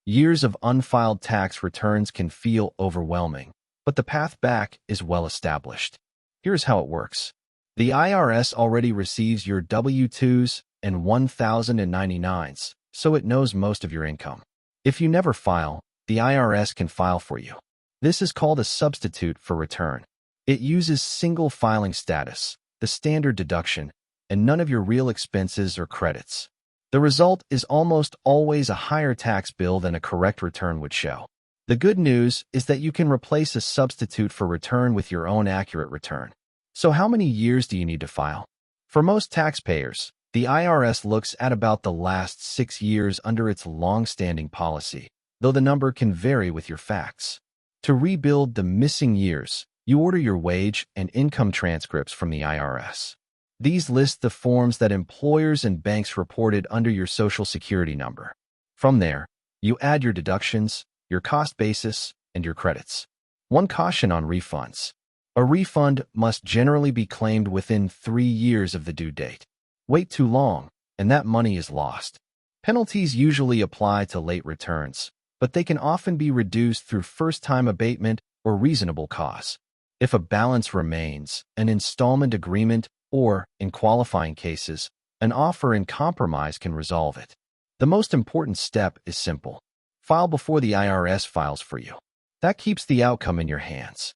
Years of unfiled tax returns can feel overwhelming, but the path back is well established. Here's how it works. The IRS already receives your W-2s and 1099s, so it knows most of your income. If you never file, the IRS can file for you. This is called a substitute for return. It uses single filing status, the standard deduction, and none of your real expenses or credits. The result is almost always a higher tax bill than a correct return would show. The good news is that you can replace a substitute for return with your own accurate return. So how many years do you need to file? For most taxpayers, the IRS looks at about the last 6 years under its long-standing policy, though the number can vary with your facts. To rebuild the missing years, you order your wage and income transcripts from the IRS. These list the forms that employers and banks reported under your Social Security number. From there, you add your deductions, your cost basis, and your credits. One caution on refunds. A refund must generally be claimed within 3 years of the due date. Wait too long, and that money is lost. Penalties usually apply to late returns, but they can often be reduced through first-time abatement or reasonable cause. If a balance remains, an installment agreement or, in qualifying cases, an offer in compromise can resolve it. The most important step is simple. File before the IRS files for you. That keeps the outcome in your hands.